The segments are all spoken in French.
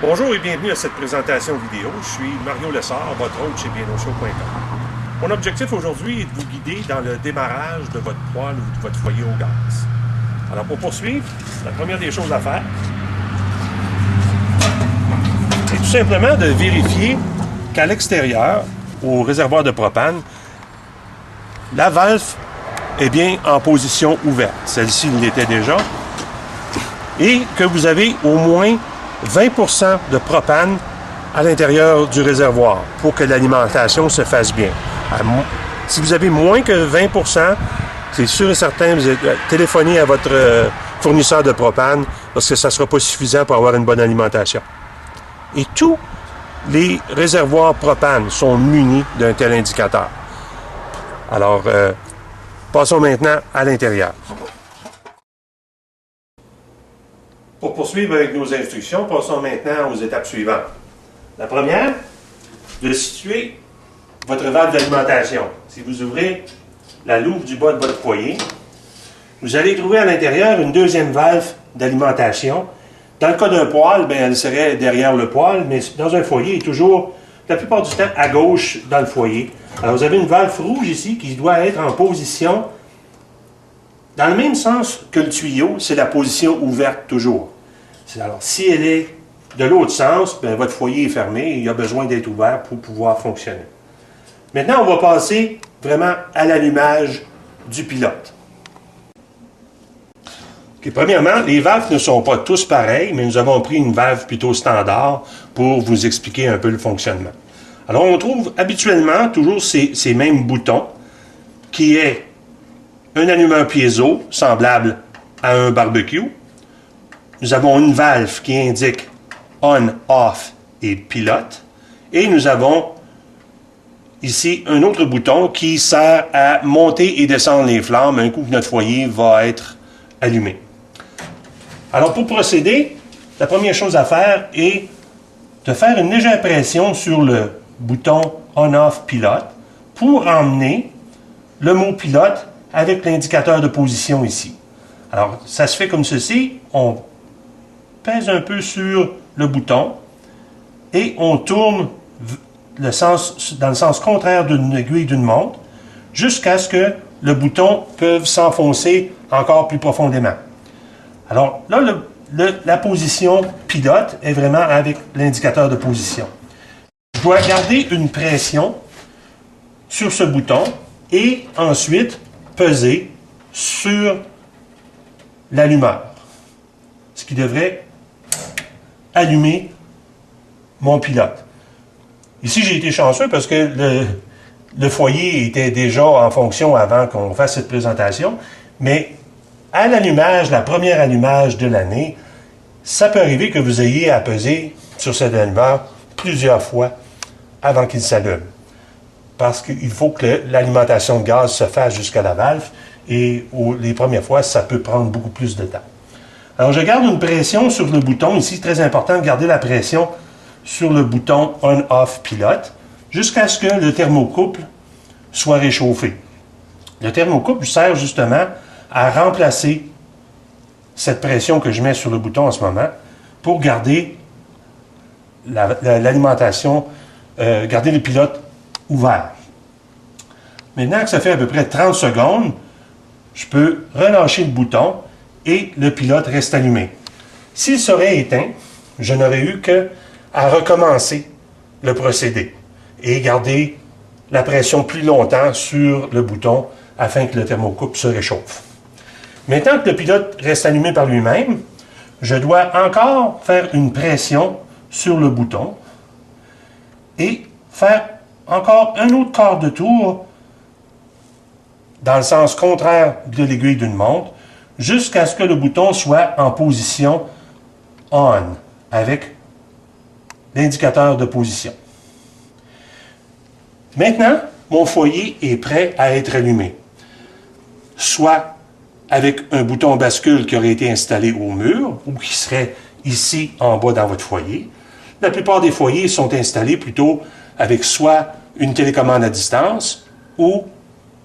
Bonjour et bienvenue à cette présentation vidéo. Je suis Mario Lessard, votre hôte chez Bienauchaud.com. Mon objectif aujourd'hui est de vous guider dans le démarrage de votre poêle ou de votre foyer au gaz. Alors pour poursuivre, la première des choses à faire est tout simplement de vérifier qu'à l'extérieur, au réservoir de propane, la valve est bien en position ouverte. Celle-ci l'était déjà. Et que vous avez au moins 20% de propane à l'intérieur du réservoir pour que l'alimentation se fasse bien. Si vous avez moins que 20%, c'est sûr et certain, vous téléphonez à votre fournisseur de propane parce que ça ne sera pas suffisant pour avoir une bonne alimentation. Et tous les réservoirs propane sont munis d'un tel indicateur. Alors, passons maintenant à l'intérieur. Pour poursuivre avec nos instructions, passons maintenant aux étapes suivantes. La première, de situer votre valve d'alimentation. Si vous ouvrez la loupe du bas de votre foyer, vous allez trouver à l'intérieur une deuxième valve d'alimentation. Dans le cas d'un poêle, elle serait derrière le poêle, mais dans un foyer, elle est toujours, la plupart du temps, à gauche dans le foyer. Alors, vous avez une valve rouge ici qui doit être en position dans le même sens que le tuyau, c'est la position ouverte toujours. Alors, si elle est de l'autre sens, votre foyer est fermé et il a besoin d'être ouvert pour pouvoir fonctionner. Maintenant, on va passer vraiment à l'allumage du pilote. Okay, premièrement, les valves ne sont pas tous pareilles, mais nous avons pris une valve plutôt standard pour vous expliquer un peu le fonctionnement. Alors, on trouve habituellement toujours ces mêmes boutons qui est un allumeur piezo, semblable à un barbecue. Nous avons une valve qui indique on, off et pilote. Et nous avons ici un autre bouton qui sert à monter et descendre les flammes un coup que notre foyer va être allumé. Alors pour procéder, la première chose à faire est de faire une légère pression sur le bouton on, off, pilote pour emmener le mot pilote avec l'indicateur de position ici. Alors, ça se fait comme ceci. On pèse un peu sur le bouton et on tourne dans le sens contraire d'une aiguille d'une montre jusqu'à ce que le bouton puisse s'enfoncer encore plus profondément. Alors, là, la position pilote est vraiment avec l'indicateur de position. Je dois garder une pression sur ce bouton et ensuite peser sur l'allumeur, ce qui devrait allumer mon pilote. Ici, j'ai été chanceux parce que le foyer était déjà en fonction avant qu'on fasse cette présentation, mais à l'allumage, la première allumage de l'année, ça peut arriver que vous ayez à peser sur cet allumeur plusieurs fois avant qu'il s'allume. Parce qu'il faut que l'alimentation de gaz se fasse jusqu'à la valve et les premières fois, ça peut prendre beaucoup plus de temps. Alors, je garde une pression sur le bouton. Ici, c'est très important de garder la pression sur le bouton on-off pilote jusqu'à ce que le thermocouple soit réchauffé. Le thermocouple sert justement à remplacer cette pression que je mets sur le bouton en ce moment pour garder l'alimentation, garder le pilote ouvert. Maintenant que ça fait à peu près 30 secondes, je peux relâcher le bouton et le pilote reste allumé. S'il serait éteint, je n'aurais eu qu'à recommencer le procédé et garder la pression plus longtemps sur le bouton afin que le thermocouple se réchauffe. Maintenant que le pilote reste allumé par lui-même, je dois encore faire une pression sur le bouton et faire encore un autre quart de tour dans le sens contraire de l'aiguille d'une montre jusqu'à ce que le bouton soit en position on avec l'indicateur de position. Maintenant, mon foyer est prêt à être allumé, soit avec un bouton bascule qui aurait été installé au mur ou qui serait ici en bas dans votre foyer. La plupart des foyers sont installés plutôt avec soit une télécommande à distance ou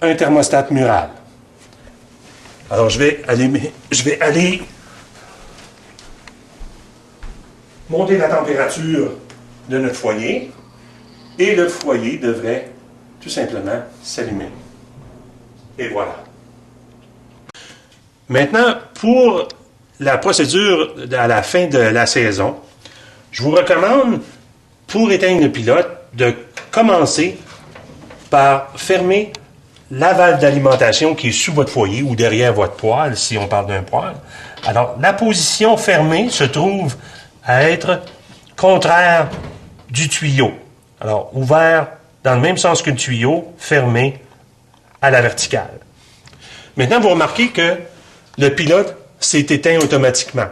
un thermostat mural. Alors, je vais aller monter la température de notre foyer et le foyer devrait tout simplement s'allumer. Et voilà. Maintenant, pour la procédure à la fin de la saison, je vous recommande, pour éteindre le pilote, de commencer par fermer la valve d'alimentation qui est sous votre foyer ou derrière votre poêle, si on parle d'un poêle. Alors, la position fermée se trouve à être contraire du tuyau. Alors, ouvert dans le même sens que le tuyau, fermé à la verticale. Maintenant, vous remarquez que le pilote s'est éteint automatiquement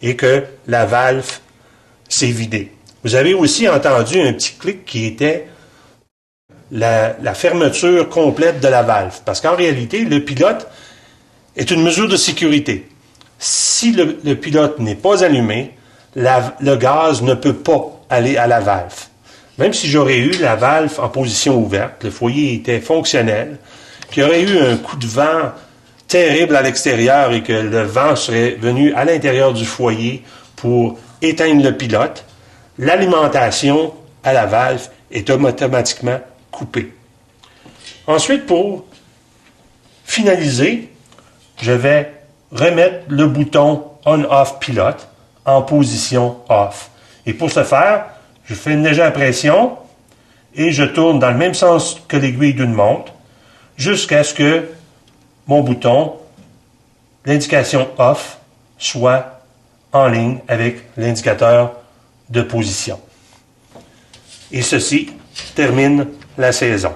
et que la valve s'est vidée. Vous avez aussi entendu un petit clic qui était la fermeture complète de la valve. Parce qu'en réalité, le pilote est une mesure de sécurité. Si le pilote n'est pas allumé, le gaz ne peut pas aller à la valve. Même si j'aurais eu la valve en position ouverte, le foyer était fonctionnel, qu'il y aurait eu un coup de vent terrible à l'extérieur et que le vent serait venu à l'intérieur du foyer pour éteindre le pilote, l'alimentation à la valve est automatiquement coupée. Ensuite, pour finaliser, je vais remettre le bouton On-Off Pilote en position Off. Et pour ce faire, je fais une légère pression et je tourne dans le même sens que l'aiguille d'une montre jusqu'à ce que mon bouton, l'indication Off, soit en ligne avec l'indicateur de position. Et ceci termine la saison.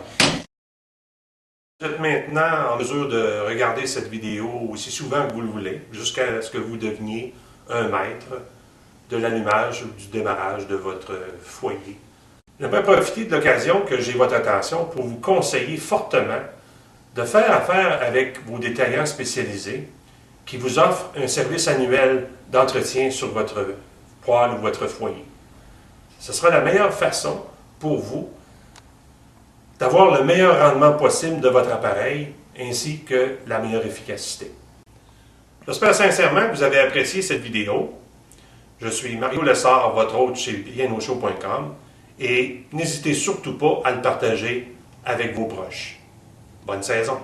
Vous êtes maintenant en mesure de regarder cette vidéo aussi souvent que vous le voulez, jusqu'à ce que vous deveniez un maître de l'allumage ou du démarrage de votre foyer. J'aimerais profiter de l'occasion que j'ai votre attention pour vous conseiller fortement de faire affaire avec vos détaillants spécialisés qui vous offrent un service annuel d'entretien sur votre poêle ou votre foyer. Ce sera la meilleure façon pour vous d'avoir le meilleur rendement possible de votre appareil ainsi que la meilleure efficacité. J'espère sincèrement que vous avez apprécié cette vidéo. Je suis Mario Lessard, votre hôte chez bienauchaud.com et n'hésitez surtout pas à le partager avec vos proches. Bonne saison!